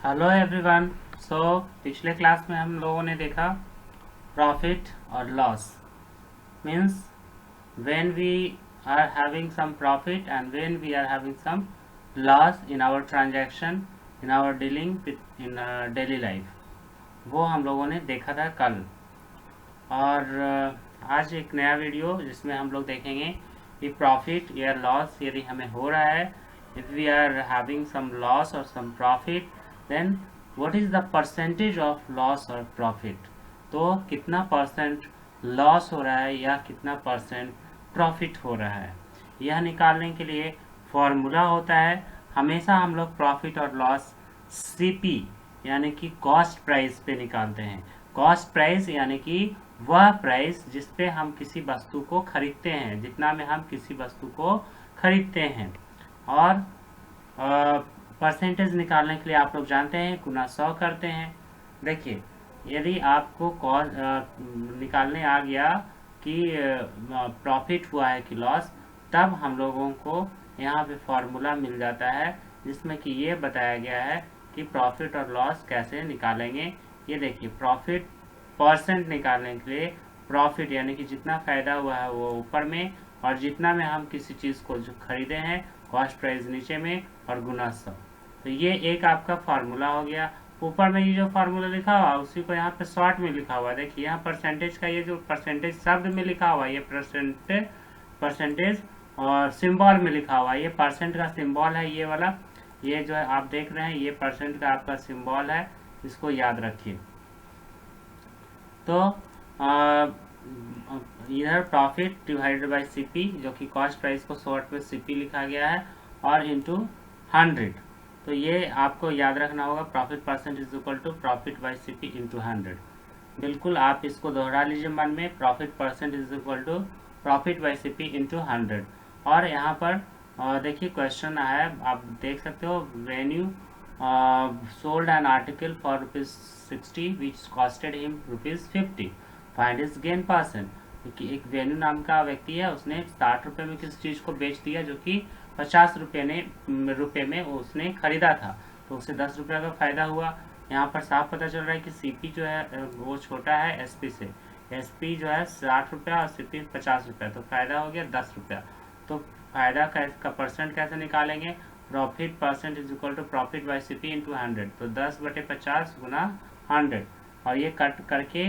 Hello everyone. सो पिछले class में हम लोगों ने देखा प्रॉफिट और loss means when we are having some profit and when we are having some loss in our transaction in our dealing in daily life. वो हम लोगों ने देखा था कल। और आज एक नया वीडियो जिसमें हम लोग देखेंगे कि प्रॉफिट या लॉस यदि हमें हो रहा है, if we are having some loss और some profit, then what is the percentage of loss और प्रॉफिट। तो कितना परसेंट लॉस हो रहा है या कितना परसेंट प्रॉफिट हो रहा है, यह निकालने के लिए फॉर्मूला होता है। हमेशा हम लोग प्रॉफिट और लॉस सीपी यानी कि कॉस्ट प्राइस पे निकालते हैं। कॉस्ट प्राइस यानी कि वह प्राइस जिस पे हम किसी वस्तु को खरीदते हैं, जितना में हम किसी वस्तु को खरीदते हैं। और परसेंटेज निकालने के लिए आप लोग जानते हैं गुना 100 करते हैं। देखिए, यदि आपको निकालने आ गया कि प्रॉफिट हुआ है कि लॉस, तब हम लोगों को यहाँ पे फॉर्मूला मिल जाता है जिसमें कि ये बताया गया है कि प्रॉफिट और लॉस कैसे निकालेंगे। ये देखिए, प्रॉफिट परसेंट निकालने के लिए प्रॉफिट यानी कि जितना फायदा हुआ है वो ऊपर में, और जितना में हम किसी चीज़ को जो खरीदे हैं कॉस्ट प्राइस नीचे में, और गुना 100। तो ये एक आपका फार्मूला हो गया। ऊपर में ये जो फार्मूला लिखा हुआ उसी को यहाँ पे शॉर्ट में लिखा हुआ है। देखिए, यहाँ परसेंटेज का ये जो परसेंटेज शब्द में लिखा हुआ है, ये परसेंटेज और सिंबल में लिखा हुआ है। ये परसेंट का सिंबल है, ये वाला, ये जो है आप देख रहे हैं, ये परसेंट का आपका सिंबल है, इसको याद रखिए। तो इधर प्रॉफिट डिवाइडेड बाय सीपी, जो कि कॉस्ट प्राइस को शॉर्ट में सीपी लिखा गया है, और इनटू 100। तो ये आपको याद रखना होगा, profit percent is equal to profit by CP into 100। बिल्कुल आप इसको दोहरा लीजिए मन में, profit percent is equal to profit by CP into 100। और यहाँ पर देखिए क्वेश्चन आया है, आप देख सकते हो, venue sold an article for ₹60 which costed him ₹50. Find his gain percent। क्योंकि एक वेन्यू नाम का व्यक्ति है, उसने 60 रुपये में किसी चीज़ को बेच दिया जो कि 50 रुपये में उसने खरीदा था, तो उसे 10 रुपये का फायदा हुआ। यहाँ पर साफ पता चल रहा है कि सीपी जो है वो छोटा है एसपी से। एसपी जो है 60 रुपया और सीपी 50 रुपया, तो फायदा हो गया 10 रुपया। तो फायदा का परसेंट कैसे निकालेंगे? Profit percent is equal to profit by CP into 100। तो 10/50 गुना 100, और ये कट करके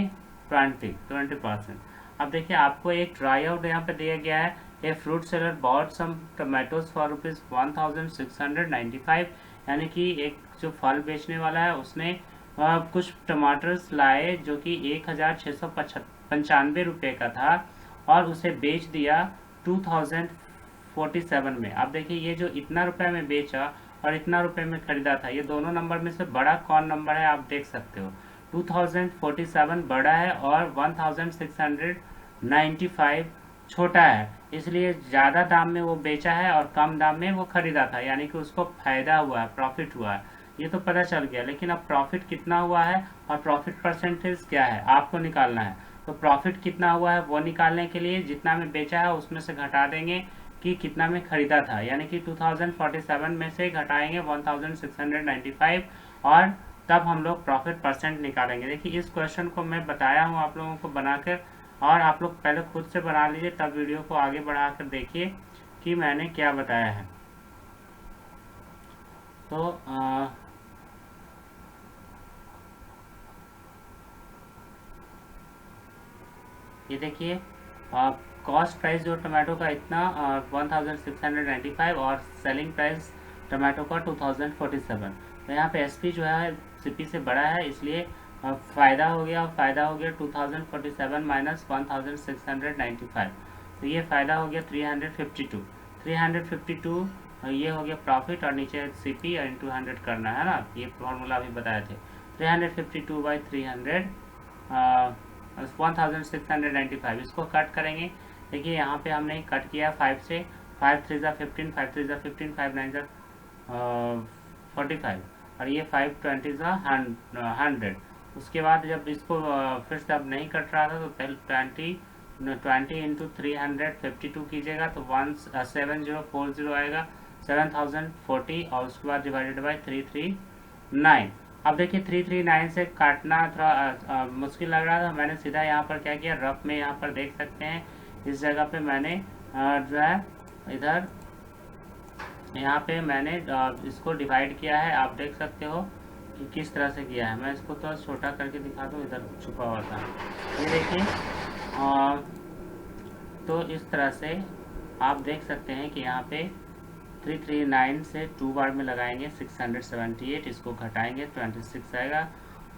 20%। अब देखिए, आपको एक ट्राई आउट यहाँ पे दिया गया है। A fruit seller bought some tomatoes for ₹1695। यानी कि एक जो फल बेचने वाला है उसने कुछ टमाटर्स लाए जो कि 1695 रुपये का था, और उसे बेच दिया 2047 में। अब देखिए, ये जो इतना रुपए में बेचा और इतना रुपए में खरीदा था, ये दोनों नंबर में से बड़ा कौन नंबर है आप देख सकते हो। 2047 बड़ा है और 1695 छोटा है, इसलिए ज़्यादा दाम में वो बेचा है और कम दाम में वो खरीदा था, यानी कि उसको फायदा हुआ है, प्रॉफिट हुआ है। ये तो पता चल गया, लेकिन अब प्रॉफिट कितना हुआ है और प्रॉफिट परसेंटेज क्या है आपको निकालना है। तो प्रॉफिट कितना हुआ है वो निकालने के लिए जितना में बेचा है उसमें से घटा देंगे कि कितना में खरीदा था, यानी कि 2047 में से घटाएंगे 1695, और तब हम लोग प्रॉफिट परसेंट निकालेंगे। देखिए, इस क्वेश्चन को मैं बताया हूँ आप लोगों को बनाकर, और आप लोग पहले खुद से बना लीजिए, तब वीडियो को आगे बढ़ाकर देखिए कि मैंने क्या बताया है। तो ये देखिए, कॉस्ट प्राइस जो टमाटो का इतना 1695, और सेलिंग प्राइस टमाटो का 2047। तो यहाँ पे एसपी जो है सीपी से बड़ा है, इसलिए फ़ायदा हो गया 2047 माइनस 1695। तो ये फ़ायदा हो गया 352। ये हो गया प्रॉफिट, और नीचे सीपी और इंटू 100 करना है ना, ये फॉर्मूला अभी बताए थे। 352/300 1695, इसको कट करेंगे। देखिए, यहाँ पे हमने कट किया 5 से, 5 3 ज़ा 15, 5 3 ज़ा 15, 5 9 ज़ा 45, और ये 5 20 ज़ा 100। उसके बाद जब इसको फिर से अब नहीं कट रहा था, तो पहले 20 इंटू 352 कीजिएगा, तो 7040 आएगा, 7040, और उसके बाद डिवाइडेड बाई 33 9। अब देखिए 339 से काटना थोड़ा मुश्किल लग रहा था, मैंने सीधा यहाँ पर क्या किया, रफ में यहाँ पर देख सकते हैं इस जगह पे मैंने जो है इधर यहाँ पे मैंने इसको डिवाइड किया है। आप देख सकते हो कि किस तरह से किया है। मैं इसको थोड़ा छोटा करके दिखा दूँ, इधर छुपा हुआ था, ये देखिए। तो इस तरह से आप देख सकते हैं कि यहाँ पे 339 से 2 बार में लगाएंगे 678, इसको घटाएंगे 26 आएगा।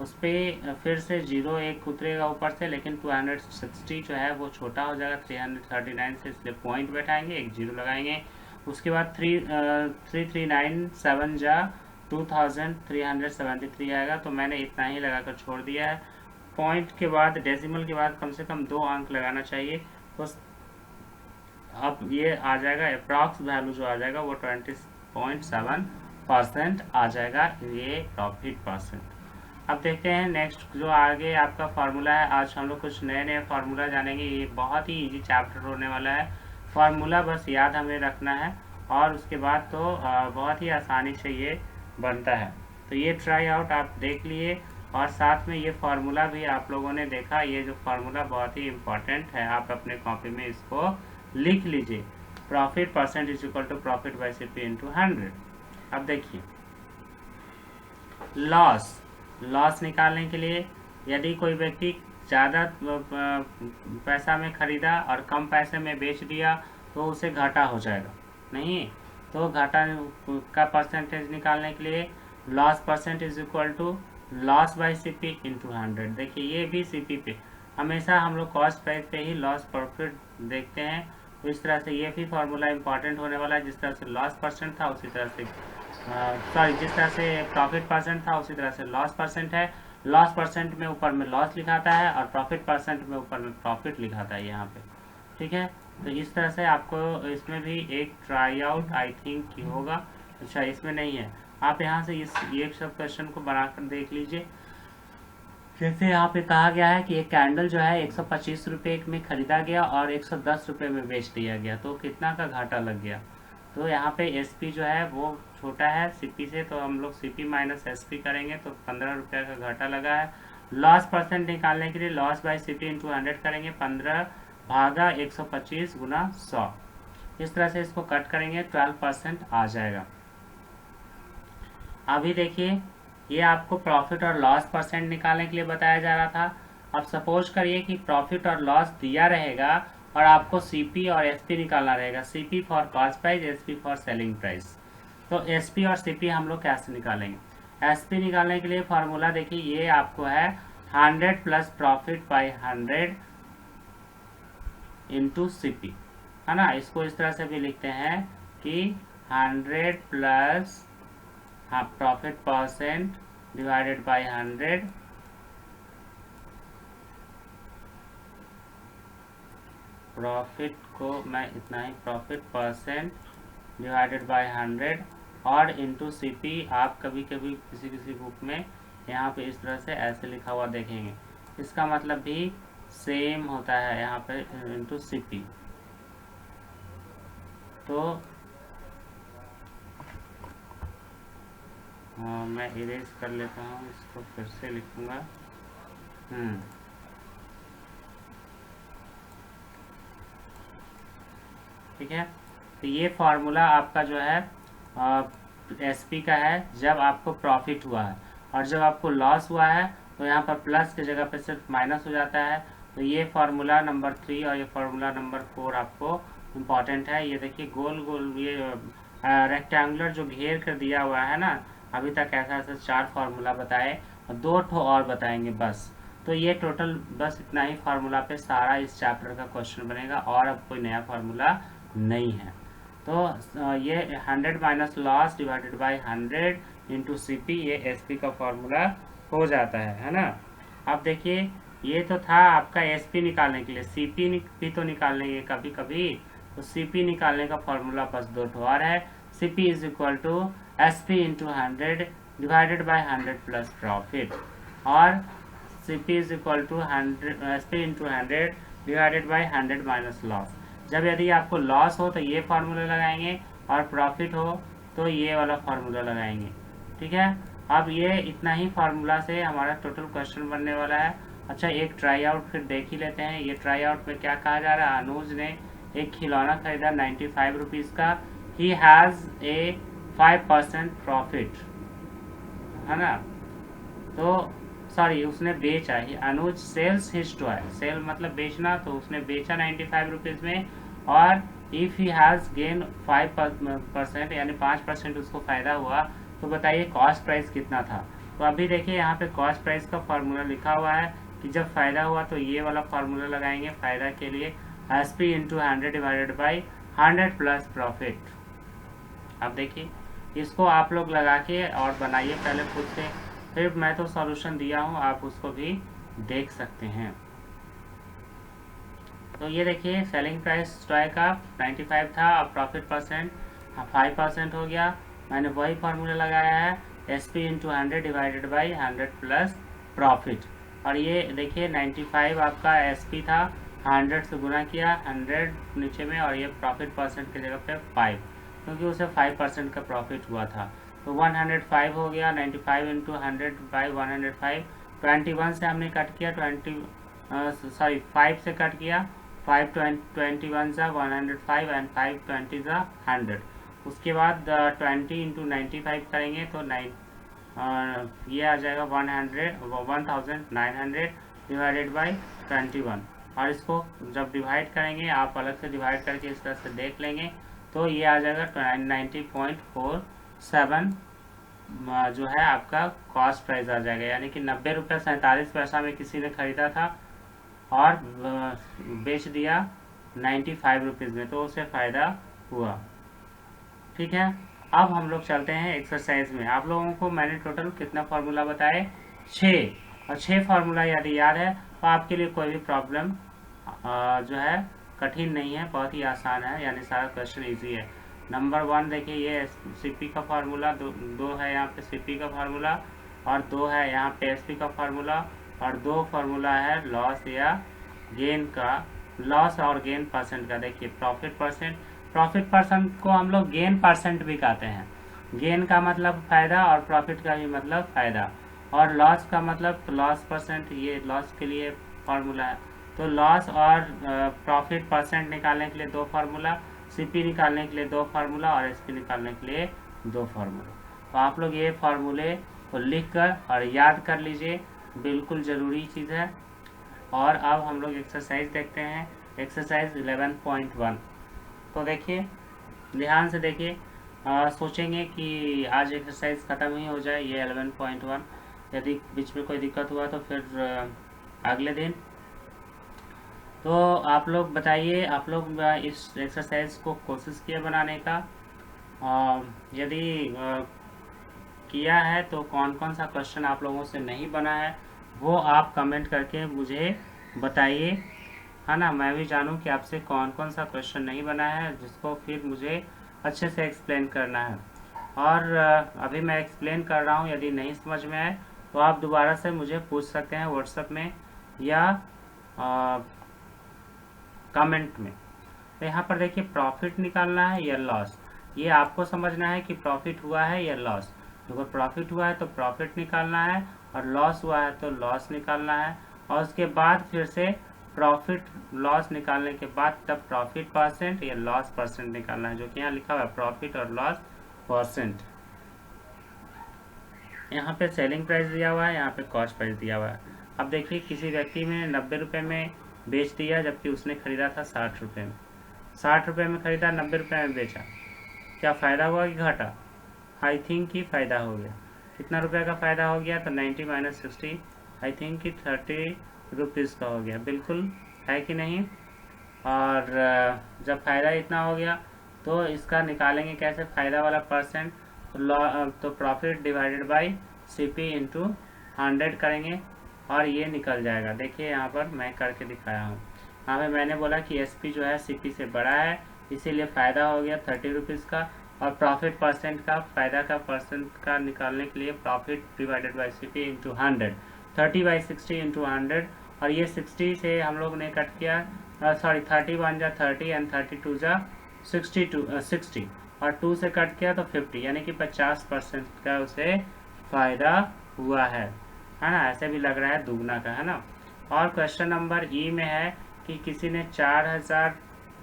उस पर फिर से 0 एक उतरेगा ऊपर से, लेकिन 260 जो है वो छोटा हो जाएगा 339 से, इसलिए पॉइंट बैठाएंगे, एक 0 लगाएंगे। उसके बाद 339 7 जा 2373 आएगा, तो मैंने इतना ही लगाकर छोड़ दिया है। पॉइंट के बाद डेसिमल के बाद कम से कम 2 अंक लगाना चाहिए, तो अब ये आ जाएगा अप्रॉक्स वैल्यू जो आ जाएगा वो 20.7% आ जाएगा, ये प्रॉफिट परसेंट। अब देखते हैं नेक्स्ट जो आगे आपका फार्मूला है। आज हम लोग कुछ नए नए फार्मूला जानेंगे, ये बहुत ही इजी चैप्टर होने वाला है। फार्मूला बस याद हमें रखना है और उसके बाद तो बहुत ही आसानी से ये बनता है। तो ये ट्राई आउट आप देख लिए और साथ में ये फार्मूला भी आप लोगों ने देखा। ये जो फार्मूला बहुत ही इम्पोर्टेंट है, आप अपने कॉपी में इसको लिख लीजिए। Profit percent is equal to profit by CP into 100। अब देखिए लॉस निकालने के लिए यदि कोई व्यक्ति ज़्यादा पैसा में खरीदा और कम पैसे में बेच दिया तो उसे घाटा हो जाएगा, नहीं तो घाटा का परसेंटेज निकालने के लिए loss percent is equal to loss by CP into 100। देखिए ये भी सीपी पे, हमेशा हम लोग कॉस्ट प्राइस पे ही लॉस प्रॉफिट देखते हैं। तो इस तरह से ये भी फार्मूला इंपॉर्टेंट होने वाला है। जिस तरह से लॉस परसेंट था उसी तरह से जिस तरह से प्रॉफिट परसेंट था उसी तरह से लॉस परसेंट है। लॉस परसेंट में ऊपर में लॉस लिखाता है और प्रॉफिट परसेंट में ऊपर में प्रॉफिट लिखाता है यहाँ पे, ठीक है। तो इस तरह से आपको इसमें भी एक ट्राई आउट आई थिंक होगा। अच्छा इसमें नहीं है, आप यहाँ से ये सब क्वेश्चन को बनाकर देख लीजिए। जैसे यहाँ पे कहा गया है कि एक कैंडल जो है 125 रुपये में खरीदा गया और 110 रुपये में बेच दिया गया, तो कितना का घाटा लग गया। तो यहाँ पे एसपी जो है वो छोटा है सीपी से, तो हम लोग सीपी माइनस एसपी करेंगे तो 15 रुपये का घाटा लगा है। लॉस परसेंट निकालने के लिए लॉस बाई सीपी इंटू 100 करेंगे, 15 भागा 125 गुना 100। इस तरह से इसको कट करेंगे 12% आ जाएगा। अभी देखिए ये आपको प्रॉफिट और लॉस परसेंट निकालने के लिए बताया जा रहा था। अब सपोज करिए कि प्रॉफिट और लॉस दिया रहेगा और आपको सीपी और एसपी निकालना रहेगा। CP for cost price, SP for selling price. तो एसपी और सीपी हम लोग कैसे निकालेंगे। एसपी निकालने के लिए फार्मूला देखिए ये आपको है 100 plus profit by 100 into CP, है ना। इसको इस तरह से भी लिखते हैं कि 100 plus profit percent divided by 100 profit को मैं इतना ही प्रॉफिट परसेंट डिवाइडेड बाई 100 और इंटू सीपी। आप कभी कभी किसी किसी बुक में यहाँ पे इस तरह से ऐसे लिखा हुआ देखेंगे, इसका मतलब भी सेम होता है यहाँ पे इंटू सीपी। तो मैं इरेज कर लेता हूँ, इसको फिर से लिखूंगा। ठीक है, तो ये फार्मूला आपका जो है एसपी का है जब आपको प्रॉफिट हुआ है, और जब आपको लॉस हुआ है तो यहाँ पर प्लस की जगह पे सिर्फ माइनस हो जाता है। तो ये फार्मूला नंबर 3 और ये फार्मूला नंबर 4 आपको इम्पॉर्टेंट है। ये देखिए गोल गोल ये रेक्टेंगुलर जो घेर कर दिया हुआ है ना, अभी तक ऐसा ऐसा 4 फार्मूला बताए और 2 ठो और बताएंगे बस। तो ये टोटल बस इतना ही फार्मूला पे सारा इस चैप्टर का क्वेश्चन बनेगा और अब कोई नया फार्मूला नहीं है। तो ये 100 minus loss divided by 100 into CP, ये एसपी का फार्मूला हो जाता है ना। अब देखिए ये तो था आपका एसपी निकालने के लिए, सीपी भी तो निकाल लेंगे कभी कभी। तो सीपी निकालने का फार्मूला बस 2 ठो और है। CP is equal to SP into 100 divided by 100 plus profit, और CP is equal to SP into 100 divided by 100 minus loss. जब यदि आपको लॉस हो तो ये फार्मूला लगाएंगे और प्रॉफिट हो तो ये वाला फार्मूला लगाएंगे, ठीक है। अब ये इतना ही फार्मूला से हमारा टोटल क्वेश्चन बनने वाला है। अच्छा, एक ट्राई आउट फिर देख ही लेते हैं। ये ट्राई आउट में क्या कहा जा रहा है, अनुज ने एक खिलौना खरीदा 95 रुपीज़ का। ही हैज़ ए 5% प्रॉफिट, है ना। तो सॉरी, उसने बेचा, अनुज सेल्स हिज टॉय, सेल मतलब बेचना, तो उसने बेचा 95 रुपीज़ में। और इफ़ ही हैज़ गेन 5% यानी 5% उसको फ़ायदा हुआ, तो बताइए कॉस्ट प्राइस कितना था। तो अभी देखिए यहाँ पे कॉस्ट प्राइस का फार्मूला लिखा हुआ है कि जब फ़ायदा हुआ तो ये वाला फार्मूला लगाएंगे फ़ायदा के लिए, SP into 100 divided by 100 plus profit. अब देखिए इसको आप लोग लगा के और बनाइए पहले खुद से, फिर मैं तो सॉल्यूशन दिया हूँ, आप उसको भी देख सकते हैं। तो ये देखिए सेलिंग प्राइस टॉय का 95 था, अब प्रॉफिट परसेंट 5% हो गया। मैंने वही फार्मूला लगाया है, SP into 100 divided by 100 plus profit. और ये देखिए 95 आपका SP था, 100 से गुना किया, 100 नीचे में, और ये प्रॉफिट परसेंट की जगह पे 5, क्योंकि उसे 5% का प्रॉफिट हुआ था। तो 105 हो गया, 95 इंटू 100 बाई 105। 21 से हमने कट किया, 5 से कट किया, 521 सा 105 एंड 520 सा 100। उसके बाद 20 इंटू 95 करेंगे तो ये आ जाएगा 1900 डिवाइडेड बाई 21। और इसको जब डिवाइड करेंगे, आप अलग से डिवाइड करके इस तरह से देख लेंगे, तो ये आ जाएगा 90.47 जो है आपका कॉस्ट प्राइस आ जाएगा। यानी कि 90 रुपये 47 पैसा में किसी ने खरीदा था और बेच दिया 95 रुपीज़ में, तो उसे फ़ायदा हुआ। ठीक है, अब हम लोग चलते हैं एक्सरसाइज में। आप लोगों को मैंने टोटल कितना फार्मूला बताए, 6, और 6 फार्मूला यदि याद है तो आपके लिए कोई भी प्रॉब्लम जो है कठिन नहीं है, बहुत ही आसान है, यानी सारा क्वेश्चन इजी है। नंबर 1 देखिए, ये CP का फार्मूला, दो है यहाँ पे CP का फार्मूला, और 2 है यहाँ पे SP का फार्मूला, और 2 फार्मूला है लॉस या गेन का, लॉस और गेन परसेंट का। देखिए प्रॉफिट परसेंट को हम लोग गेन परसेंट भी कहते हैं। गेन का मतलब फायदा और प्रॉफिट का भी मतलब फायदा, और लॉस का मतलब लॉस परसेंट, ये लॉस के लिए फार्मूला है। तो लॉस और प्रॉफिट परसेंट निकालने के लिए 2 फार्मूला, CP निकालने के लिए 2 फार्मूला, और SP निकालने के लिए 2 फार्मूला। तो आप लोग ये फार्मूले को लिख कर और याद कर लीजिए, बिल्कुल ज़रूरी चीज़ है। और अब हम लोग एक्सरसाइज देखते हैं, एक्सरसाइज 11.1। तो देखिए ध्यान से देखिए, सोचेंगे कि आज एक्सरसाइज ख़त्म ही हो जाए, ये 11.1। यदि बीच में कोई दिक्कत हुआ तो फिर अगले दिन। तो आप लोग बताइए, आप लोग इस एक्सरसाइज को कोशिश किए बनाने का, यदि किया है तो कौन कौन सा क्वेश्चन आप लोगों से नहीं बना है वो आप कमेंट करके मुझे बताइए, है ना। मैं भी जानूं कि आपसे कौन कौन सा क्वेश्चन नहीं बना है, जिसको फिर मुझे अच्छे से एक्सप्लेन करना है। और अभी मैं एक्सप्लेन कर रहा हूं, यदि नहीं समझ में आए तो आप दोबारा से मुझे पूछ सकते हैं व्हाट्सएप में या कमेंट में। तो यहाँ पर देखिए प्रॉफिट निकालना है या लॉस, ये आपको समझना है कि प्रॉफिट हुआ है या लॉस। अगर प्रॉफिट हुआ है तो प्रॉफिट निकालना है, और लॉस हुआ है तो लॉस निकालना है। और उसके बाद फिर से प्रॉफिट लॉस निकालने के बाद तब प्रॉफिट परसेंट या लॉस परसेंट निकालना है, जो कि यहाँ लिखा हुआ है प्रॉफिट और लॉस परसेंट। यहाँ पे सेलिंग प्राइस दिया हुआ है, यहाँ पे कॉस्ट प्राइस दिया हुआ है। अब देखिए किसी व्यक्ति ने 90 रुपये में बेच दिया, जबकि उसने खरीदा था 60 रुपये में। 60 रुपये में खरीदा, 90 रुपये में बेचा, क्या फ़ायदा हुआ कि घाटा? आई थिंक कि फ़ायदा हो गया। कितना रुपये का फ़ायदा हो गया? तो 90 माइनस 60, आई थिंक कि 30 रुपीज़ का हो गया। बिल्कुल है कि नहीं? और जब फ़ायदा इतना हो गया तो इसका निकालेंगे कैसे फ़ायदा वाला परसेंट? तो profit divided by CP into 100 करेंगे और ये निकल जाएगा। देखिए यहाँ पर मैं करके दिखाया हूँ। यहाँ पे मैंने बोला कि SP जो है CP से बड़ा है, इसीलिए फ़ायदा हो गया 30 रुपीज़ का। और प्रॉफिट परसेंट का, फ़ायदा का परसेंट का निकालने के लिए profit divided by CP into 100, 30/60 into 100। और ये 60 से हम लोग ने कट किया, सॉरी 30 1 जा 30 एंड 32 जा 60, और 2 से कट किया तो 50, यानी कि 50% का उसे फ़ायदा हुआ है ना। ऐसे भी लग रहा है दुगना का, है ना। और क्वेश्चन नंबर ई में है कि किसी ने 4000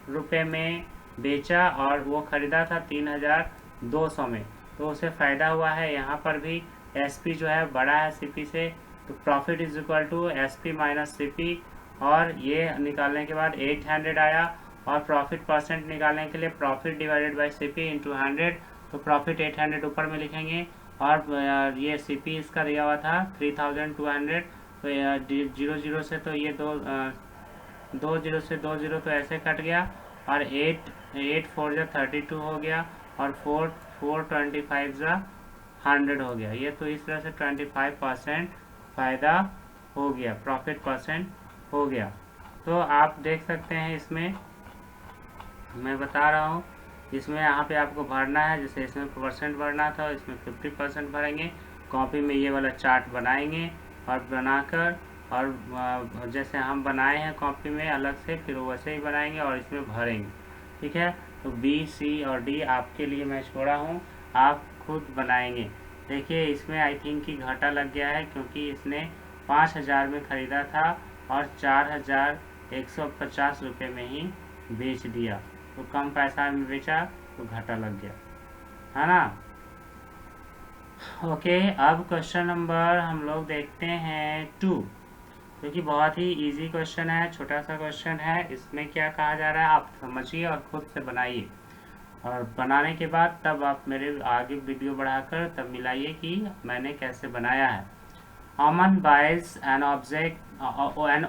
रुपये में बेचा और वो ख़रीदा था 3200 में, तो उसे फ़ायदा हुआ है। यहाँ पर भी एसपी जो है बड़ा है सीपी से, तो profit is equal to SP minus CP, और ये निकालने के बाद 800 आया। और प्रॉफिट परसेंट निकालने के लिए profit divided by CP into 100, तो प्रॉफिट 800 ऊपर में लिखेंगे। और ये सीपी इसका दिया हुआ था 3200, तो 0 से तो ये 2 0 से 2 0 तो ऐसे कट गया, और 8 4 जा 32 हो गया, और 4 25 जा 100 हो गया। ये तो इस तरह से 25% फ़ायदा हो गया, प्रॉफिट परसेंट हो गया। तो आप देख सकते हैं, इसमें मैं बता रहा हूँ, इसमें यहाँ पे आपको भरना है, जैसे इसमें परसेंट भरना था, इसमें 50% भरेंगे। कॉपी में ये वाला चार्ट बनाएंगे और बनाकर, और जैसे हम बनाए हैं कॉपी में अलग से, फिर वैसे ही बनाएंगे और इसमें भरेंगे, ठीक है। तो बी, सी और डी आपके लिए मैं छोड़ा हूँ, आप खुद बनाएंगे। देखिए इसमें आई थिंक कि घाटा लग गया है, क्योंकि इसने 5000 में ख़रीदा था और 4150 रुपये में ही बेच दिया, तो कम पैसा में बेचा तो घाटा लग गया, है ना। ओके, अब क्वेश्चन नंबर हम लोग देखते हैं 2, क्योंकि बहुत ही इजी क्वेश्चन है, छोटा सा क्वेश्चन है। इसमें क्या कहा जा रहा है आप समझिए और खुद से बनाइए, और बनाने के बाद तब आप मेरे आगे वीडियो बढ़ाकर तब मिलाइए कि मैंने कैसे बनाया है। Aman buys an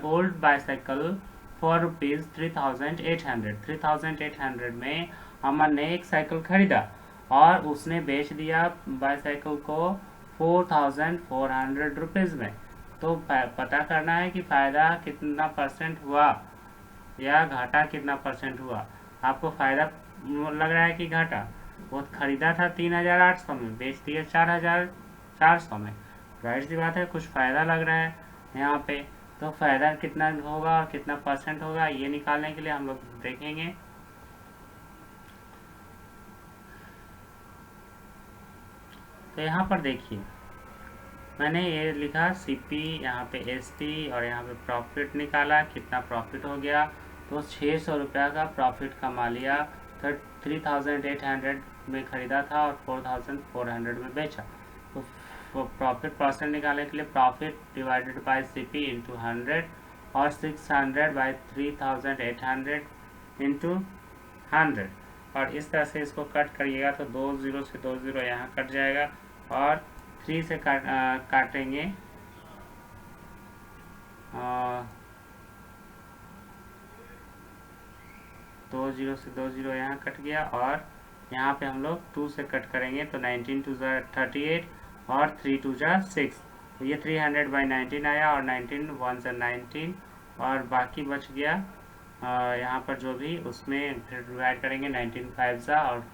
old bicycle for rupees 3800। 3800 में अमन ने एक साइकिल खरीदा और उसने बेच दिया बाइसाइकिल को 4400 रुपीज़ में। तो पता करना है कि फ़ायदा कितना परसेंट हुआ या घाटा कितना परसेंट हुआ। आपको फ़ायदा लग रहा है कि घाटा? वो खरीदा था 3800 में, बेच दिया 4400 में, राइट सी बात है, कुछ फ़ायदा लग रहा है यहाँ पे। तो फ़ायदा कितना होगा और कितना परसेंट होगा, ये निकालने के लिए हम लोग देखेंगे। तो यहाँ पर देखिए मैंने ये लिखा सीपी, यहाँ पे एसपी और यहाँ पे प्रॉफिट निकाला, कितना प्रॉफिट हो गया। तो 600 रुपया का प्रॉफिट कमा लिया। 3800 में ख़रीदा था और 4400 में बेचा। तो प्रॉफिट परसेंट निकालने के लिए profit divided by CP into 100, और 600 बाय 3800 इंटू 100, और इस तरह से इसको कट करिएगा तो 2 0 से 2 0 यहाँ कट जाएगा, और 3 से काटेंगे 2 0 से 2 0 यहाँ कट गया, और यहाँ पे हम लोग 2 से कट करेंगे तो 19 2 38 और 3 2 6, तो ये 300 बाई 19 आया, और 19 1 से 19, और बाकी बच गया यहाँ पर जो भी, उसमें फिर डिवाइड करेंगे 19 5 जा, और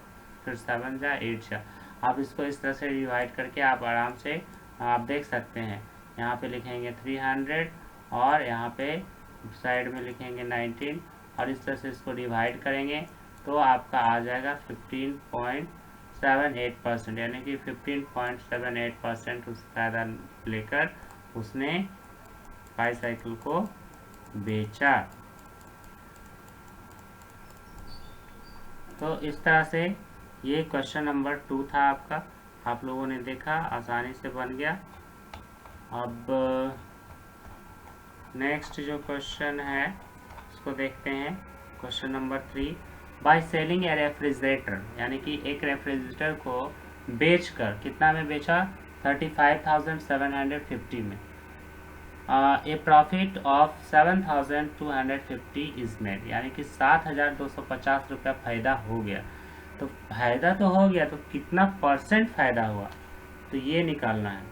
फिर 7 जा 8 जा। आप इसको इस तरह से डिवाइड करके आप आराम से आप देख सकते हैं। यहाँ पे लिखेंगे 300 और यहाँ पे साइड में लिखेंगे 19, और इस तरह से इसको डिवाइड करेंगे तो आपका आ जाएगा 15.78%, यानी कि 15.78% उस फ़ायदा लेकर उसने बाईसाइकिल को बेचा। तो इस तरह से ये क्वेश्चन नंबर 2 था आपका, आप लोगों ने देखा, आसानी से बन गया। अब नेक्स्ट जो क्वेश्चन है उसको देखते हैं, question number 3। By selling A refrigerator, यानी कि एक रेफ्रिजरेटर को बेचकर कितना में बेचा? 35,750 में। ए प्रॉफिट ऑफ 7,250 इज मेड, यानी कि 7,250 रुपया फ़ायदा हो गया। तो फ़ायदा तो हो गया, तो कितना परसेंट फ़ायदा हुआ, तो ये निकालना है।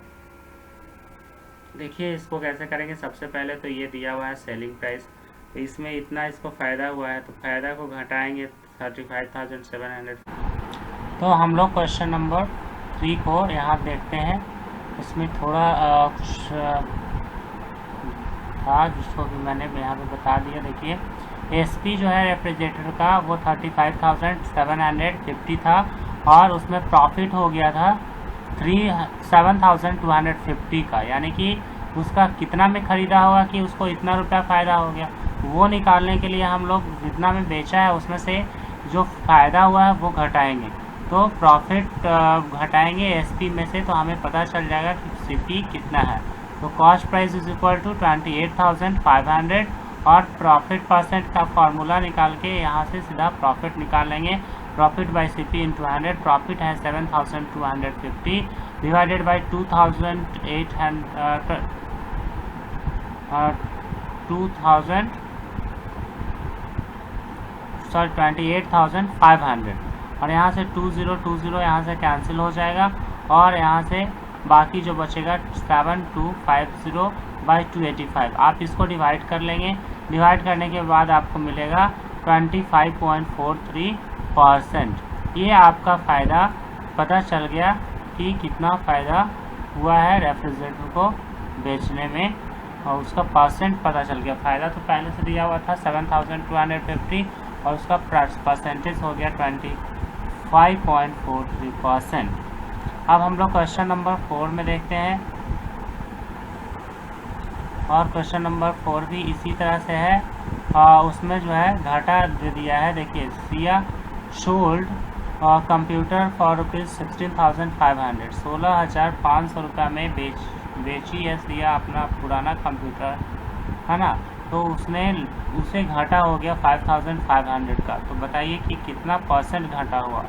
देखिए इसको कैसे करेंगे। सबसे पहले तो ये दिया हुआ है सेलिंग प्राइस, तो इसमें इतना इसको फ़ायदा हुआ है, तो फ़ायदा को घटाएंगे 35,700। तो हम लोग क्वेश्चन नंबर 3 को यहाँ देखते हैं। इसमें थोड़ा कुछ था जिसको भी मैंने यहाँ पे बता दिया। देखिए एसपी जो है रेफ्रिजरेटर का वो 35,750 था, और उसमें प्रॉफिट हो गया था 7250 का, यानी कि उसका कितना में ख़रीदा होगा कि उसको इतना रुपया फ़ायदा हो गया। वो निकालने के लिए हम लोग जितना में बेचा है उसमें से जो फ़ायदा हुआ है वो घटाएंगे। तो प्रॉफिट घटाएंगे एसपी में से, तो हमें पता चल जाएगा कि सीपी कितना है। तो cost price is equal to 28,500 और प्रॉफिट परसेंट का फार्मूला निकाल के यहाँ से सीधा प्रॉफिट निकाल लेंगे। Profit by CP into 100, profit है 7,250 डिवाइडेड बाई 28,500 और यहाँ से 2020 यहाँ से कैंसिल हो जाएगा और यहाँ से बाकी जो बचेगा 7250 बाई 285। आप इसको डिवाइड कर लेंगे। डिवाइड करने के बाद आपको मिलेगा 25.43%। ये आपका फ़ायदा पता चल गया कि कितना फ़ायदा हुआ है रेफ्रिजरेटर को बेचने में, और उसका परसेंट पता चल गया। फ़ायदा तो पहले से दिया हुआ था 7250 और उसका परसेंटेज हो गया 25.43%। अब हम लोग क्वेश्चन नंबर 4 में देखते हैं, और क्वेश्चन नंबर 4 भी इसी तरह से है। उसमें जो है घाटा दे दिया है। देखिए, सिया सोल्ड कंप्यूटर फॉर ₹16,500, 16,500 रुपये में बेची है सिया अपना पुराना कंप्यूटर, है ना। तो उसे घाटा हो गया 5,500 का। तो बताइए कि कितना परसेंट घाटा हुआ।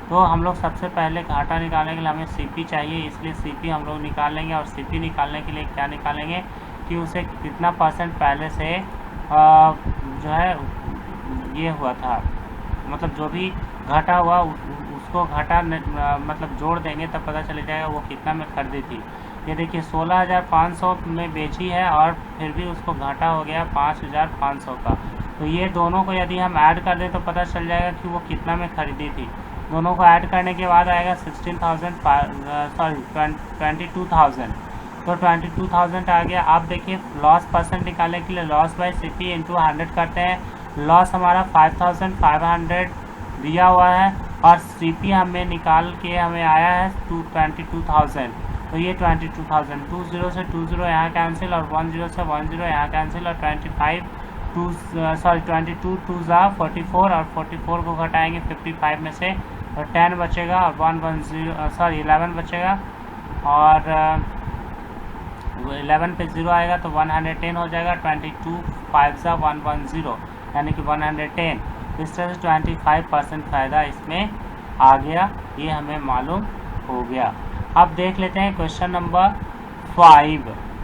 तो हम लोग सबसे पहले घाटा निकालने के लिए हमें सीपी चाहिए, इसलिए सीपी हम लोग निकाल लेंगे। और सीपी निकालने के लिए क्या निकालेंगे कि उसे कितना परसेंट पहले से जो है ये हुआ था, मतलब जो भी घाटा हुआ उसको घाटा मतलब जोड़ देंगे तब पता चल जाएगा वो कितना में खरीदी थी। ये देखिए 16,500 में बेची है और फिर भी उसको घाटा हो गया 5,500 का। तो ये दोनों को यदि हम ऐड कर दें तो पता चल जाएगा कि वो कितना में खरीदी थी। दोनों को ऐड करने के बाद आएगा 22,000। तो 22,000 आ गया। आप देखिए लॉस परसेंट निकालने के लिए लॉस बाय सीपी इंटू 100 करते हैं। लॉस हमारा 5,500 दिया हुआ है और सीपी हमें निकाल के हमें आया है 22,000। तो ये 22,000, 20 से 20 यहाँ कैंसिल और 10 से 10 यहाँ कैंसिल और 22 2 ज़ा 44 और 44 को घटाएंगे 55 में से और 10 बचेगा और 11 बचेगा और 11 पे 0 आएगा तो 110 हो जाएगा। 22 5 ज़ा 110 यानी कि 110। इस तरह से 25% फ़ायदा इसमें आ गया, ये हमें मालूम हो गया। अब देख लेते हैं क्वेश्चन नंबर 5।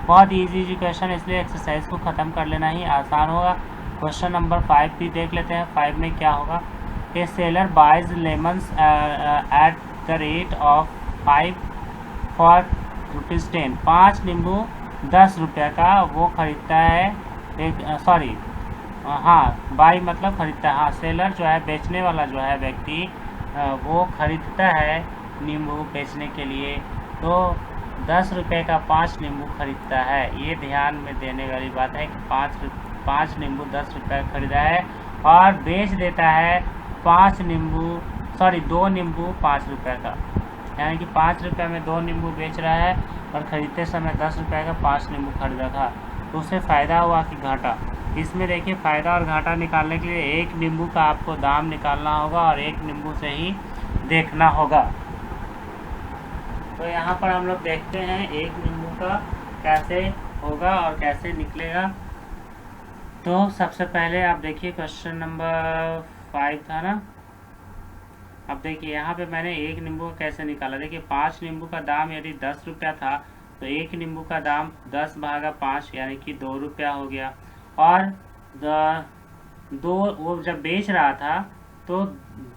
बहुत इजी क्वेश्चन, इसलिए एक्सरसाइज को ख़त्म कर लेना ही आसान होगा। क्वेश्चन नंबर 5 भी देख लेते हैं। 5 में क्या होगा, a seller buys lemons at the rate of 5 for ₹10। 5 नींबू 10 रुपये का वो खरीदता है। बाई मतलब खरीदता है। सेलर जो है, बेचने वाला जो है व्यक्ति, वो खरीदता है नींबू बेचने के लिए। तो 10 रुपये का 5 नींबू खरीदता है। ये ध्यान में देने वाली बात है कि 5 नींबू 10 रुपये का खरीदा है और बेच देता है 2 नींबू 5 रुपये का, यानी कि 5 रुपये में 2 नींबू बेच रहा है और ख़रीदते समय 10 रुपये का 5 नींबू खरीदा था। तो उससे फ़ायदा हुआ कि घाटा। इसमें देखिए फ़ायदा और घाटा निकालने के लिए एक नींबू का आपको दाम निकालना होगा और एक नींबू से ही देखना होगा। तो यहाँ पर हम लोग देखते हैं एक नींबू का कैसे होगा और कैसे निकलेगा। तो सबसे पहले आप देखिए क्वेश्चन नंबर 5 था ना। अब देखिए यहाँ पे मैंने एक नींबू का कैसे निकाला। देखिए 5 नींबू का दाम यदि 10 रुपया था तो एक नींबू का दाम 10/5 यानी कि 2 रुपया हो गया। और वो जब बेच रहा था तो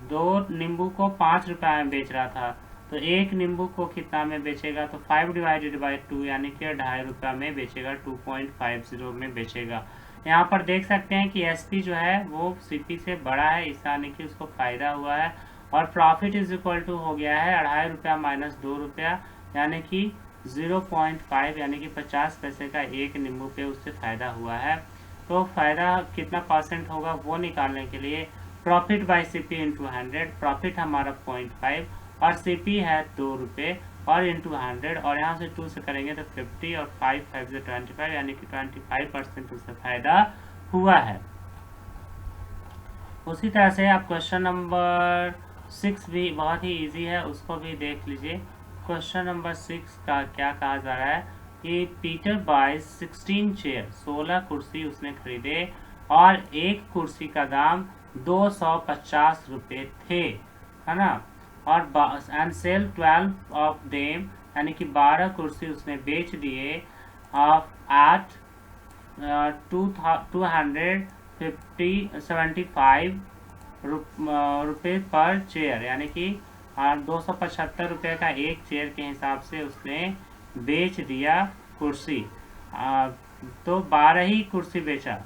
2 नींबू को 5 रुपये में बेच रहा था, तो एक नींबू को कितना में बेचेगा, तो 5/2 यानी कि 2.5 रुपये में बेचेगा, 2.50 में बेचेगा। यहाँ पर देख सकते हैं कि एसपी जो है वो सीपी से बड़ा है, इस यानी कि उसको फ़ायदा हुआ है। और प्रॉफिट इज इक्वल टू हो गया है 2.5 रुपया माइनस 2 रुपया यानी कि 0.5 यानी कि 50 पैसे का एक नींबू पे उससे फ़ायदा हुआ है। तो फ़ायदा कितना परसेंट होगा वो निकालने के लिए profit by CP into 100, profit हमारा 0.5 और सीपी है 2 रुपये और इंटू 100, और यहाँ से 2 से करेंगे तो 50 और 5 5 से 25, यानी कि 25% उससे फायदा हुआ है। उसी तरह से आप क्वेश्चन नंबर 6 भी बहुत ही इजी है, उसको भी देख लीजिए। क्वेश्चन नंबर 6 का क्या कहा जा रहा है कि पीटर बाय 16 चेयर, 16 कुर्सी उसने खरीदे और एक कुर्सी का दाम 250 रुपये थे, है ना, और एंड सेल 12 ऑफ देम, यानी कि 12 कुर्सी उसने बेच दिए एट 275 रुपये पर चेयर, यानी कि 275 रुपये का एक चेयर के हिसाब से उसने बेच दिया कुर्सी। तो 12 ही कुर्सी बेचा,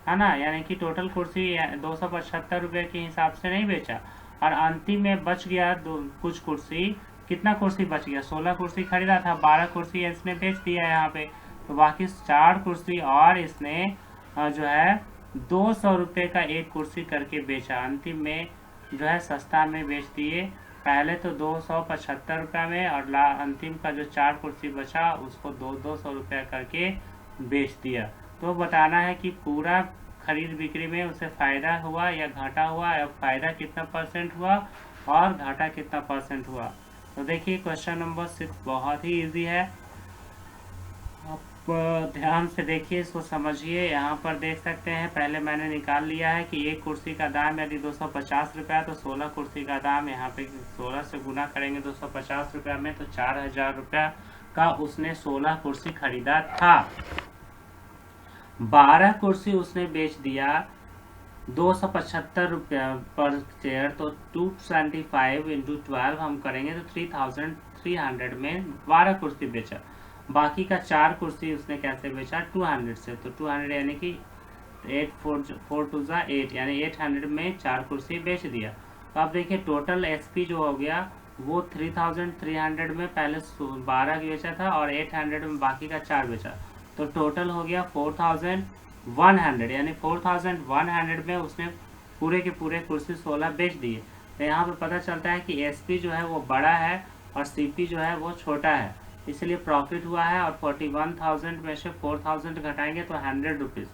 है ना, यानी कि टोटल कुर्सी 275 रुपये के हिसाब से नहीं बेचा, और अंतिम में बच गया कुछ कुर्सी। कितना कुर्सी बच गया? 16 कुर्सी खरीदा था, 12 कुर्सी इसने बेच दिया यहाँ पे, तो बाकी 4 कुर्सी और इसने जो है 200 रुपये का एक कुर्सी करके बेचा। अंतिम में जो है सस्ता में बेच दिए, पहले तो 275 रुपये में, और अंतिम का जो 4 कुर्सी बचा उसको 200 रुपये करके बेच दिया। तो बताना है कि पूरा खरीद बिक्री में उसे फायदा हुआ या घाटा हुआ, या फायदा कितना परसेंट हुआ और घाटा कितना परसेंट हुआ। तो देखिए क्वेश्चन नंबर 6 बहुत ही इजी है, आप ध्यान से देखिए, इसको समझिए। यहाँ पर देख सकते हैं, पहले मैंने निकाल लिया है कि एक कुर्सी का दाम यदि 250 रुपया, तो 16 कुर्सी का दाम यहाँ पे 16 से गुना करेंगे 250 रुपया में, तो 4000 रुपया का उसने 16 कुर्सी खरीदा था। 12 कुर्सी उसने बेच दिया 275 रुपया पर चेयर, तो 275 इंटू 12 हम करेंगे तो 3300 में 12 कुर्सी बेचा। बाकी का 4 कुर्सी उसने कैसे बेचा? 200 से, तो 200 यानी कि 8 4 2 8, यानी 800 में 4 कुर्सी बेच दिया। तो आप देखिए टोटल एसपी जो हो गया वो 3300 में पहले 12 बेचा था और 800 में बाकी का 4 बेचा, तो टोटल हो गया 4100, यानी 4100 में उसने पूरे के पूरे कुर्सी 16 बेच दिए। तो यहाँ पे पता चलता है कि एसपी जो है वो बड़ा है और सीपी जो है वो छोटा है, इसलिए प्रॉफिट हुआ है। और 41,000 में से 4000 घटाएंगे तो 100 रुपीज़,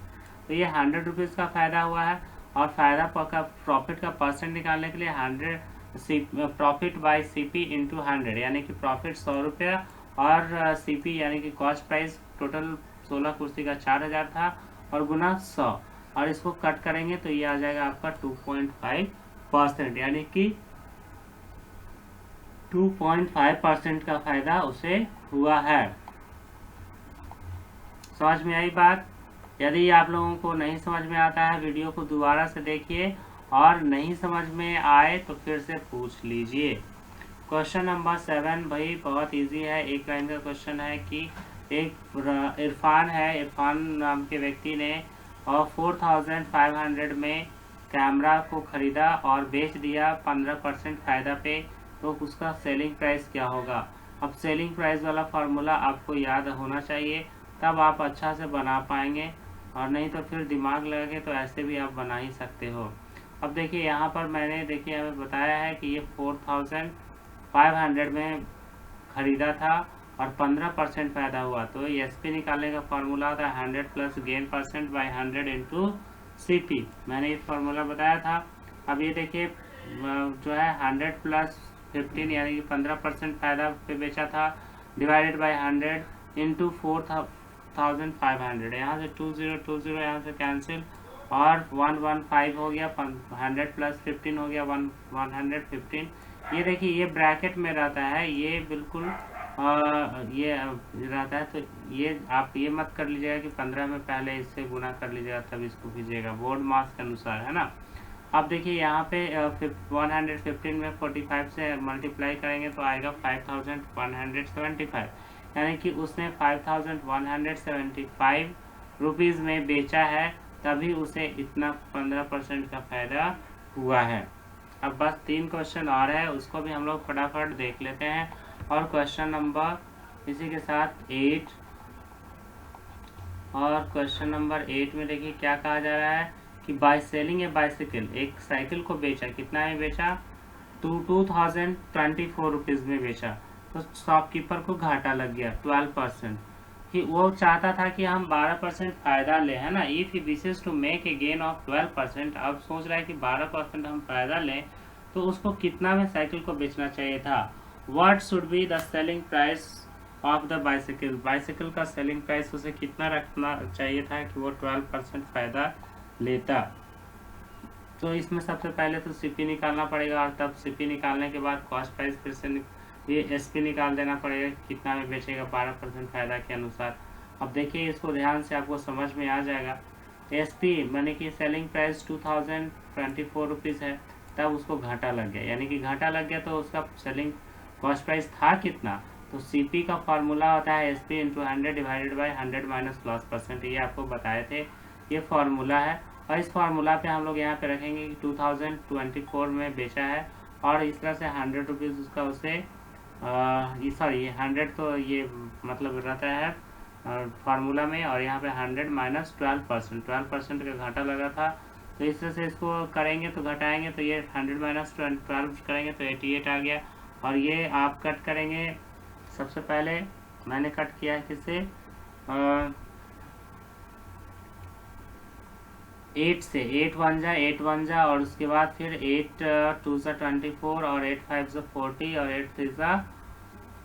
तो ये 100 रुपीज़ का फायदा हुआ है। और फायदा का प्रॉफिट का परसेंट निकालने के लिए 100 प्रॉफिट बाय सीपी इंटू 100, यानी कि प्रॉफिट 100 रुपया और सीपी यानी कि कॉस्ट प्राइस टोटल 16 कुर्सी का 4000 था और गुना 100, और इसको कट करेंगे तो ये आ जाएगा आपका 2.5%, यानी कि 2.5% का फायदा उसे हुआ है। समझ में आई बात? यदि आप लोगों को नहीं समझ में आता है, वीडियो को दोबारा से देखिए, और नहीं समझ में आए तो फिर से पूछ लीजिए। क्वेश्चन नंबर 7 भाई बहुत इजी है, एक लाइन का क्वेश्चन है कि एक इरफान है, इरफान नाम के व्यक्ति ने और 4500 में कैमरा को खरीदा और बेच दिया 15% फायदा पे, तो उसका सेलिंग प्राइस क्या होगा? अब सेलिंग प्राइस वाला फार्मूला आपको याद होना चाहिए, तब आप अच्छा से बना पाएंगे, और नहीं तो फिर दिमाग लगा के तो ऐसे भी आप बना ही सकते हो। अब देखिए यहाँ पर मैंने देखिए हमें बताया है कि ये 4500 में खरीदा था और 15% फायदा हुआ, तो एसपी निकालने का फार्मूला होता है 100 plus gain percent by 100 into CP. मैंने ये फार्मूला बताया था। अब ये देखिए जो है 100 प्लस 15 यानी कि 15% फायदा पे बेचा था, डिवाइडेड बाय 100 इंटू 4500, यहाँ से 20 यहाँ से कैंसिल, और 115 हो गया, 100 प्लस 15 हो गया 115। ये देखिए ये ब्रैकेट में रहता है, ये बिल्कुल ये रहता है, तो ये आप ये मत कर लीजिएगा कि 15 में पहले इससे गुना कर लीजिएगा तब इसको कीजिएगा, बोर्ड मार्क्स के अनुसार, है ना। अब देखिए यहाँ पे 115 में 45 से मल्टीप्लाई करेंगे तो आएगा 5175, यानी कि उसने 5175 रुपीज़ में बेचा है, तभी उसे इतना 15% का फायदा हुआ है। अब बस 3 क्वेश्चन और है, उसको भी हम लोग फटाफट देख लेते हैं। और क्वेश्चन नंबर इसी के साथ 8, और क्वेश्चन नंबर 8 में देखिए क्या कहा जा रहा है कि बाय सेलिंग ए बाइसिकल, एक साइकिल को बेचा, कितना में बेचा? 2024 रुपीज में बेचा तो शॉपकीपर को घाटा लग गया 12%। कि वो चाहता था कि हम 12% फायदा ले, है ना। If he wishes to make a gain of 12%, अब सोच रहा है कि 12% हम फायदा लें तो उसको कितना में साइकिल को बेचना चाहिए था। What should be the selling price of the bicycle, bicycle का सेलिंग प्राइस उसे कितना रखना चाहिए था कि वो 12% फायदा लेता। तो इसमें सबसे पहले तो सीपी निकालना पड़ेगा और तब सीपी निकालने के बाद कॉस्ट प्राइस फिर से ये एसपी निकाल देना पड़ेगा कितना में बेचेगा 12% फायदा के अनुसार। अब देखिए इसको ध्यान से आपको समझ में आ जाएगा। एसपी माने कि सेलिंग प्राइस 2024 रुपीज़ है, तब उसको घाटा लग गया, यानी कि घाटा लग गया तो उसका सेलिंग कॉस्ट प्राइस था कितना। तो सीपी का फॉर्मूला होता है SP into 100 divided by 100 minus loss percent. ये आपको बताए थे, ये फॉर्मूला है। और इस फार्मूला पे हम लोग यहाँ पे रखेंगे कि 2024 में बेचा है और इस तरह से 100 रुपीज़ उसका उसे सॉरी 100 तो ये मतलब रहता है फार्मूला में, और यहाँ पे 100 माइनस 12% का घाटा लगा था। तो इस तरह से इसको करेंगे तो घटाएंगे तो ये 100 माइनस 12 करेंगे तो 88 आ गया। और ये आप कट करेंगे, सबसे पहले मैंने कट किया है किससे 8 से, 8 1 जा और उसके बाद फिर 8 2 जा 24 और 8 5 जा 40 और 8 3 जा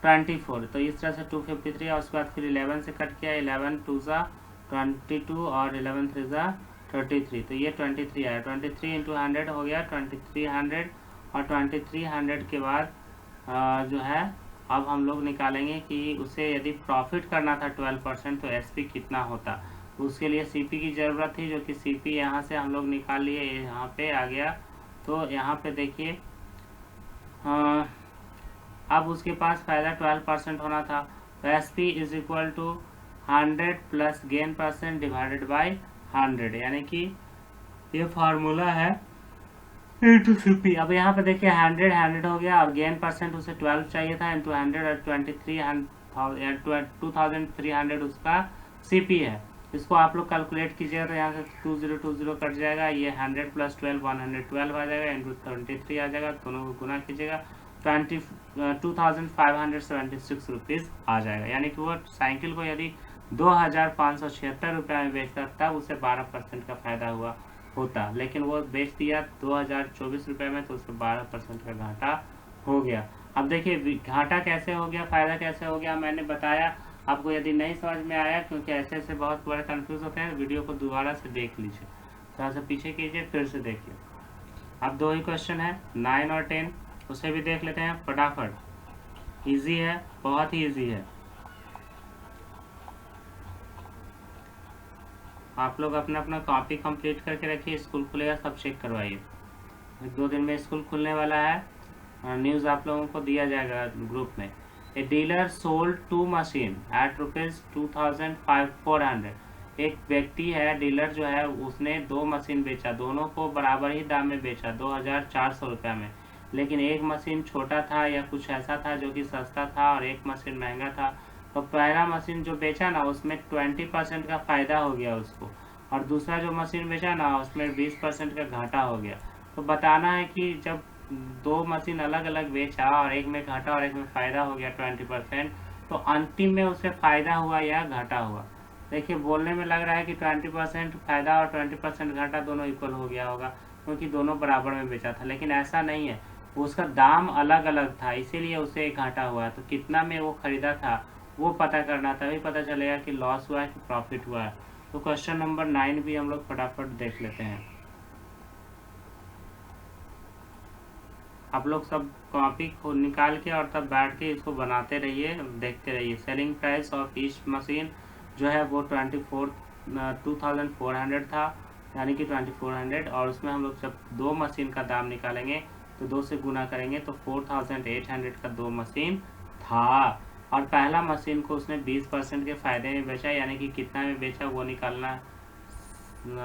24। तो इस तरह से 253 और उसके बाद फिर 11 से कट किया, 11 2 जा 22 और 11 3 जा 33। तो ये 23 आया, 23 इंटू 100 हो गया 2300। और 2300 के बाद जो है अब हम लोग निकालेंगे कि उसे यदि प्रॉफिट करना था 12% तो एसपी कितना होता। उसके लिए सीपी की ज़रूरत थी, जो कि सीपी यहाँ से हम लोग निकाल लिए, यहाँ पे आ गया। तो यहाँ पे देखिए अब उसके पास फ़ायदा 12% होना था, तो S P is equal to 100 plus gain percent divided by 100, यानी कि ये फार्मूला है इंटू सीपी। अब यहाँ पे देखिए 100 हो गया और गेन परसेंट उसे 12 चाहिए था इंटू 100 और 2300 उसका सीपी है। इसको आप लोग कैलकुलेट कीजिएगा तो यहाँ से 2020 कट जाएगा, ये 100 प्लस 12 112 आ जाएगा इंटू 23 आ जाएगा, दोनों को गुना कीजिएगा 2576 रुपीज़ आ जाएगा। यानी कि वो साइकिल को यदि 2576 रुपये में बेचता तब उसे 12% का फायदा हुआ होता, लेकिन वो बेच दिया 2024 रुपये में तो उसको 12% का घाटा हो गया। अब देखिए घाटा कैसे हो गया, फायदा कैसे हो गया, मैंने बताया आपको। यदि नहीं समझ में आया, क्योंकि ऐसे ऐसे बहुत बड़े कंफ्यूज होते हैं, वीडियो को दोबारा से देख लीजिए, थोड़ा सा पीछे कीजिए फिर से देखिए। अब 2 ही क्वेश्चन है 9 और 10, उसे भी देख लेते हैं फटाफट। इजी है, बहुत ही इजी है। आप लोग अपना अपना कॉपी कंप्लीट करके रखिए, स्कूल खुलेगा सब चेक करवाइए। 2 दिन में स्कूल खुलने वाला है, न्यूज़ आप लोगों को दिया जाएगा ग्रुप में। A dealer sold 2 machine eight ₹2,400। एक व्यक्ति है, डीलर जो है, उसने 2 मशीन बेचा, दोनों को बराबर ही दाम में बेचा 2,400 रुपये में। लेकिन एक मशीन छोटा था या कुछ ऐसा था जो कि सस्ता था और एक मशीन महंगा था। तो पहला मशीन जो बेचा ना उसमें 20% का फायदा हो गया उसको, और दूसरा जो मशीन बेचा ना उसमें 20% का घाटा हो गया। तो बताना है कि जब 2 मशीन अलग अलग बेचा और एक में घाटा और एक में फायदा हो गया 20%, तो अंतिम में उसे फायदा हुआ या घाटा हुआ। देखिए बोलने में लग रहा है कि 20% फायदा और 20% घाटा दोनों इक्वल हो गया होगा, क्योंकि दोनों बराबर में बेचा था, लेकिन ऐसा नहीं है, उसका दाम अलग अलग था, इसीलिए उसे घाटा हुआ। तो कितना में वो खरीदा था वो पता करना, तभी पता चलेगा कि लॉस हुआ है कि प्रॉफिट हुआ है। तो क्वेश्चन नंबर 9 भी हम लोग फटाफट देख लेते हैं। आप लोग सब कॉपी को निकाल के और तब बैठ के इसको बनाते रहिए, देखते रहिए। Selling price of each machine जो है वो 2400 था, यानी कि 2400, और उसमें हम लोग जब 2 मशीन का दाम निकालेंगे तो 2 से गुना करेंगे तो 4800 का 2 मशीन था। और पहला मशीन को उसने 20% के फायदे में बेचा, यानी कि कितना में बेचा वो निकालना।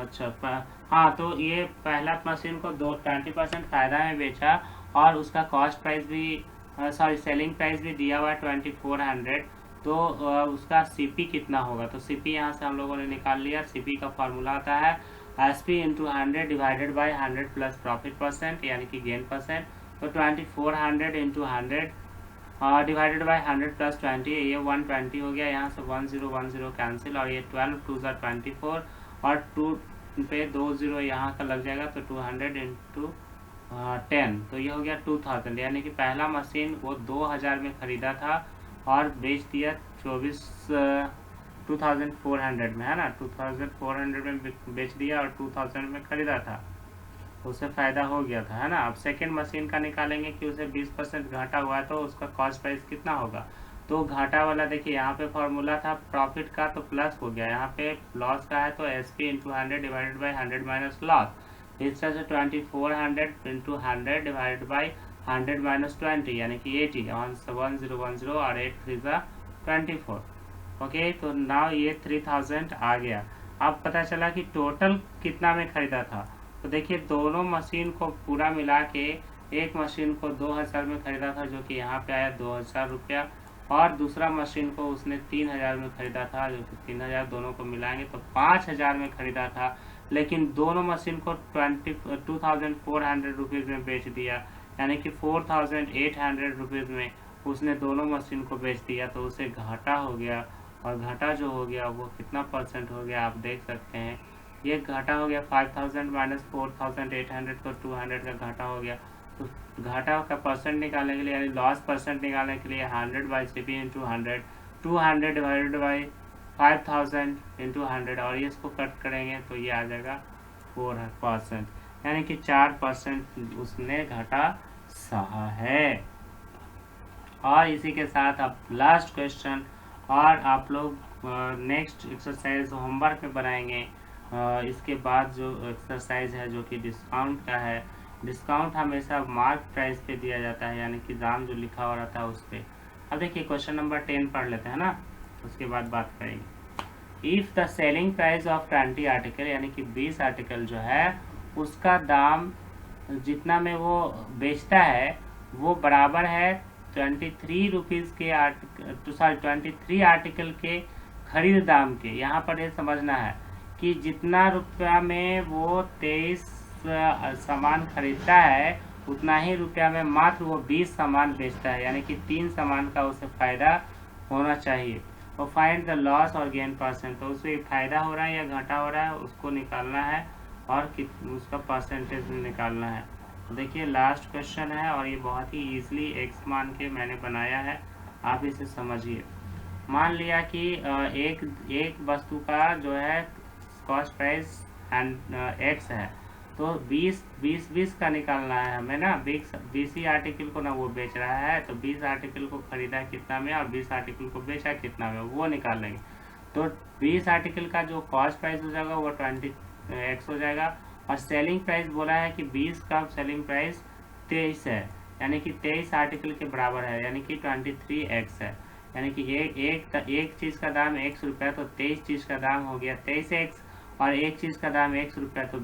अच्छा हाँ, तो ये पहला मशीन को 20% फायदा में बेचा और उसका कॉस्ट प्राइस भी सेलिंग प्राइस भी दिया हुआ है 2400। तो उसका सीपी कितना होगा, तो सीपी यहाँ से हम लोगों ने निकाल लिया। सीपी का फॉर्मूला आता है SP into 100 divided by 100 plus profit percent, यानी कि गेन परसेंट। तो 2400 इंटू 100 डिवाइडेड बाय 100 प्लस 20, ये 120 हो गया। यहाँ से 1010 कैंसिल, और ये 12 2 ज़ा 24, और 2 पे 2 0 यहाँ का लग जाएगा, तो 200 इंटू 10, तो ये हो गया 2000। यानी कि पहला मशीन वो 2000 में ख़रीदा था और बेच दिया 2400 में, है ना, 2400 में बेच दिया और 2000 में ख़रीदा था, उसे फ़ायदा हो गया था, है ना। अब सेकेंड मशीन का निकालेंगे कि उसे 20% घाटा हुआ है, तो उसका कॉस्ट प्राइस कितना होगा। तो घाटा वाला देखिए यहाँ पे फॉर्मूला था प्रॉफिट का, तो प्लस हो गया। यहाँ पे लॉस का है तो SP into 100 divided by 100 minus loss. इस तरह से 2400 इंटू 100 डिवाइडेड बाई 100 माइनस 20, यानी कि 80, 1010 और 8 3 ज़ा 24। ओके, तो नाउ ये 3000 आ गया। अब पता चला कि टोटल कितना में खरीदा था। तो देखिए दोनों मशीन को पूरा मिला के एक मशीन को 2000 में खरीदा था, जो कि यहाँ पे आया 2000 रुपया, और दूसरा मशीन को उसने 3000 में खरीदा था, जो कि 3000 दोनों को मिलाएंगे तो 5000 में खरीदा था। लेकिन दोनों मशीन को 2400 रुपीज़ में बेच दिया, यानी कि 4800 रुपीज़ में उसने दोनों मशीन को बेच दिया, तो उसे घाटा हो गया। और घाटा जो हो गया वो कितना परसेंट हो गया आप देख सकते हैं। ये घाटा हो गया 5000 माइनस 4800, तो 200 का घाटा हो गया। तो घाटा का परसेंट निकालने के लिए, यानी लॉस परसेंट निकालने के लिए 100 by CP into 100, 200 divided by 5000 into 100, और ये इसको कट करेंगे तो ये आ जाएगा 4%, यानी कि 4% उसने घाटा सहा है। और इसी के साथ अब लास्ट क्वेश्चन, और आप लोग नेक्स्ट एक्सरसाइज होमवर्क में बनाएंगे। इसके बाद जो एक्सरसाइज है जो कि डिस्काउंट का है, डिस्काउंट हमेशा मार्क प्राइस पे दिया जाता है, यानी कि दाम जो लिखा हुआ रहता है उस पर। अब देखिए क्वेश्चन नंबर 10 पढ़ लेते हैं ना, उसके बाद बात करेंगे। If the selling price of 20 article, यानी कि 20 आर्टिकल जो है उसका दाम जितना में वो बेचता है वो बराबर है 23 रुपीज़ के 23 आर्टिकल के खरीद दाम के। यहाँ पर ये समझना है कि जितना रुपया में वो 23 सामान खरीदता है उतना ही रुपया में मात्र वो 20 सामान बेचता है, यानी कि 3 सामान का उसे फ़ायदा होना चाहिए। और फाइंड द लॉस और गेन परसेंट, तो उसे फ़ायदा हो रहा है या घाटा हो रहा है उसको निकालना है, और उसका परसेंटेज निकालना है। तो देखिए लास्ट क्वेश्चन है, और ये बहुत ही ईजिली एक्स मान के मैंने बनाया है, आप इसे समझिए। मान लिया कि एक वस्तु का जो है कॉस्ट प्राइस एक्स है, तो 20 का निकालना है हमें ना। 20 ही आर्टिकल को ना वो बेच रहा है, तो 20 आर्टिकल को खरीदा कितना में और 20 आर्टिकल को बेचा कितना में, वो निकालेंगे। तो 20 आर्टिकल का जो कॉस्ट प्राइस हो जाएगा वो 20x हो जाएगा। और सेलिंग प्राइस बोला है कि 20 का सेलिंग प्राइस 23 है, यानी कि 23 आर्टिकल के बराबर है, यानी कि 23x है। यानी कि एक चीज़ का दाम 1 रुपया, तो 23 चीज़ का दाम हो गया 23x, और एक चीज़ का दाम 1 रुपया, तो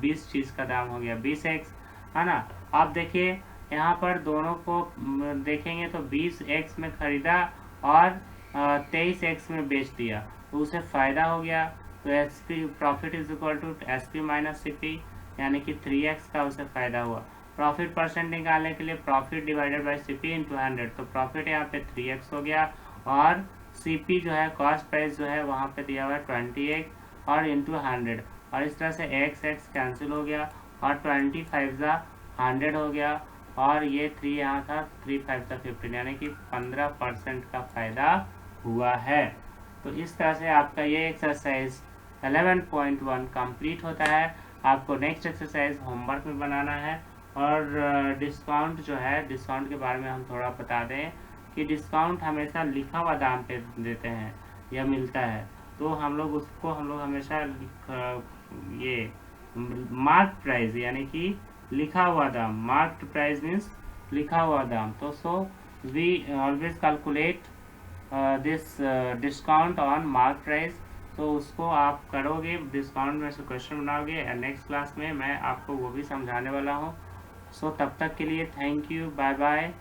20 चीज़ का दाम हो गया 20x, है ना। आप देखिए यहाँ पर दोनों को देखेंगे तो 20x में खरीदा और 23x में बेच दिया, तो उसे फ़ायदा हो गया। तो SP profit is equal to SP minus CP, यानी कि 3x का उसे फ़ायदा हुआ। प्रॉफिट परसेंट निकालने के लिए profit divided by CP into 100, तो प्रॉफिट यहाँ पे 3x हो गया, और CP जो है कॉस्ट प्राइस जो है वहाँ पे दिया हुआ है 28 और इंटू 100, और इस तरह से x कैंसिल हो गया, और 25 ज़ा 100 हो गया, और ये 3 यहाँ था, 3 5 ज़ा 15, यानी कि 15% का फ़ायदा हुआ है। तो इस तरह से आपका ये एक्सरसाइज 11.1 कंप्लीट होता है। आपको नेक्स्ट एक्सरसाइज होमवर्क में बनाना है। और डिस्काउंट जो है, डिस्काउंट के बारे में हम थोड़ा बता दें कि डिस्काउंट हमेशा लिखा हुआ दाम पे देते हैं या मिलता है, तो हम लोग हमेशा ये मार्क प्राइस, यानी कि लिखा हुआ दाम, मार्क्ड प्राइस मीन्स लिखा हुआ दाम। तो so we always calculate this discount on mark price. तो उसको आप करोगे, डिस्काउंट में से क्वेश्चन बनाओगे, एंड नेक्स्ट क्लास में मैं आपको वो भी समझाने वाला हूँ। सो तब तक के लिए थैंक यू, बाय बाय।